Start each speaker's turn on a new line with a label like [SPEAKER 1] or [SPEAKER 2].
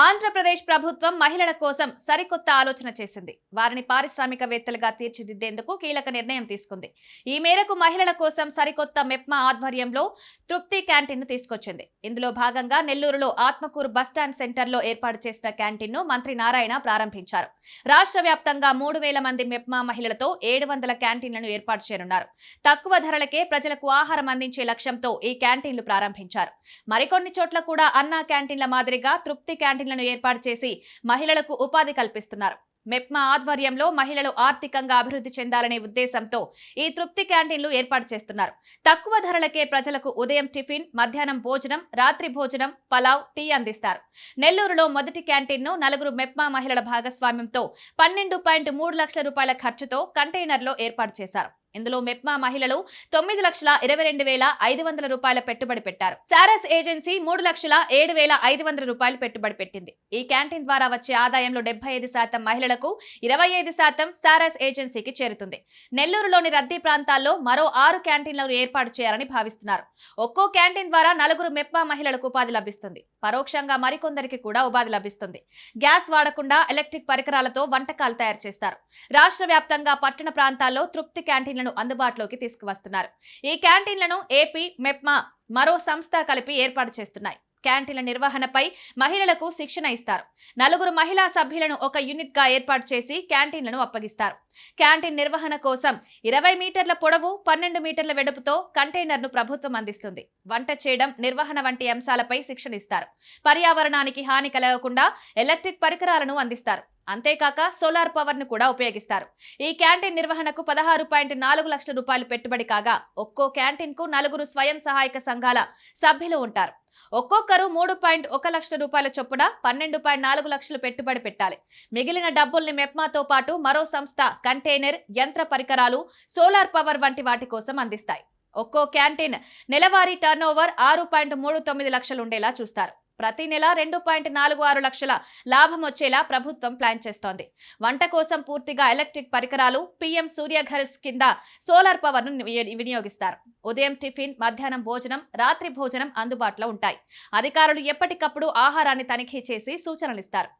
[SPEAKER 1] ఆంధ్రప్రదేశ్ ప్రభుత్వం మహిళల కోసం సరికొత్త ఆలోచన చేసింది. వారిని పారిశ్రామికవేత్తలుగా తీర్చిదిద్దేందుకు కీలక నిర్ణయం తీసుకుంది. ఈ మేరకు మహిళల కోసం సరికొత్త మెప్మా ఆధ్వర్యంలో తృప్తి క్యాంటీన్ ను తీసుకొచ్చింది. ఇందులో భాగంగా నెల్లూరులో ఆత్మకూరు బస్టాండ్ సెంటర్లో ఏర్పాటు చేసిన క్యాంటీన్ ను మంత్రి నారాయణ ప్రారంభించారు. రాష్ట్ర వ్యాప్తంగా 3000 మంది మెప్మా మహిళలతో 700 క్యాంటీన్లను ఏర్పాటు చేయనున్నారు. తక్కువ ధరలకే ప్రజలకు ఆహారం అందించే లక్ష్యంతో ఈ క్యాంటీన్లు ప్రారంభించారు. మరికొన్ని చోట్ల కూడా అన్నా క్యాంటీన్ల మాదిరిగా తృప్తి క్యాంటీన్లను ఏర్పాటు చేసి మహిళలకు ఉపాధి కల్పిస్తున్నారు. మెప్మా ఆధ్వర్యంలో మహిళలు ఆర్థికంగా అభివృద్ధి చెందాలనే ఉద్దేశంతో ఈ తృప్తి క్యాంటీన్లు ఏర్పాటు చేస్తున్నారు. తక్కువ ధరలకే ప్రజలకు ఉదయం టిఫిన్, మధ్యాహ్నం భోజనం, రాత్రి భోజనం, పలావ్, టీ అందిస్తారు. నెల్లూరులో మొదటి క్యాంటీన్ ను 4 మెప్మా మహిళల భాగస్వామ్యంతో 12.3 లక్షల రూపాయల ఖర్చుతో కంటైనర్లో ఏర్పాటు చేశారు. ఇందులో మెప్మా మహిళలు 9,22,500 రూపాయల పెట్టుబడి పెట్టారు. సారస్ ఏజెన్సీ 3,07,500 రూపాయలు పెట్టుబడి పెట్టింది. ఈ క్యాంటీన్ ద్వారా వచ్చే ఆదాయంలో 75% మహిళలకు, 25% సారస్ ఏజెన్సీకి చేరుతుంది. నెల్లూరులోని రద్దీ ప్రాంతాల్లో మరో 6 క్యాంటీన్లను ఏర్పాటు చేయాలని భావిస్తున్నారు. ఒక్కో క్యాంటీన్ ద్వారా 4 మెప్మా మహిళలకు ఉపాధి లభిస్తుంది. పరోక్షంగా మరికొందరికి కూడా ఉపాధి లభిస్తుంది. గ్యాస్ వాడకుండా ఎలక్ట్రిక్ పరికరాలతో వంటకాలు తయారు చేస్తారు. రాష్ట్ర వ్యాప్తంగా పట్టణ ప్రాంతాల్లో తృప్తి క్యాంటీన్లను అందుబాటులోకి తీసుకువస్తున్నారు. ఈ క్యాంటీన్లను ఏపీ, మెప్మా మరో సంస్థ కలిపి ఏర్పాటు చేస్తున్నాయి. క్యాంటీన్ల నిర్వహణపై మహిళలకు శిక్షణ ఇస్తారు. 4 మహిళా సభ్యులను ఒక యూనిట్ గా ఏర్పాటు చేసి క్యాంటీన్లను అప్పగిస్తారు. క్యాంటీన్ నిర్వహణ కోసం 20 మీటర్ల పొడవు, 12 మీటర్ల వెడపుతో కంటైనర్ ను ప్రభుత్వం అందిస్తుంది. వంట చేయడం, నిర్వహణ వంటి అంశాలపై శిక్షణ ఇస్తారు. పర్యావరణానికి హాని కలగకుండా ఎలక్ట్రిక్ పరికరాలను అందిస్తారు. అంతేకాక సోలార్ పవర్ ను కూడా ఉపయోగిస్తారు. ఈ క్యాంటీన్ నిర్వహణకు 16.4 లక్షల రూపాయలు పెట్టుబడి కాగా ఒక్కో క్యాంటీన్ కు 4 స్వయం సహాయక సంఘాల సభ్యులు ఉంటారు. ఒక్కొక్కరు 3.1 లక్షల రూపాయల చొప్పున 12.4 లక్షలు పెట్టుబడి పెట్టాలి. మిగిలిన డబ్బుల్ని మెప్మాతో పాటు మరో సంస్థ కంటైనర్, యంత్ర పరికరాలు, సోలార్ పవర్ వంటి వాటి కోసం అందిస్తాయి. ఒక్కో క్యాంటీన్ నెలవారీ టర్నోవర్ 6.39 లక్షలు ఉండేలా చూస్తారు. ప్రతి నెల 2.46 లక్షల లాభం వచ్చేలా ప్రభుత్వం ప్లాన్ చేస్తోంది. వంట కోసం పూర్తిగా ఎలక్ట్రిక్ పరికరాలు, పీఎం సూర్యఘర్ కింద సోలార్ పవర్ ను వినియోగిస్తారు. ఉదయం టిఫిన్, మధ్యాహ్నం భోజనం, రాత్రి భోజనం అందుబాటులో ఉంటాయి. అధికారులు ఎప్పటికప్పుడు ఆహారాన్ని తనిఖీ చేసి సూచనలు ఇస్తారు.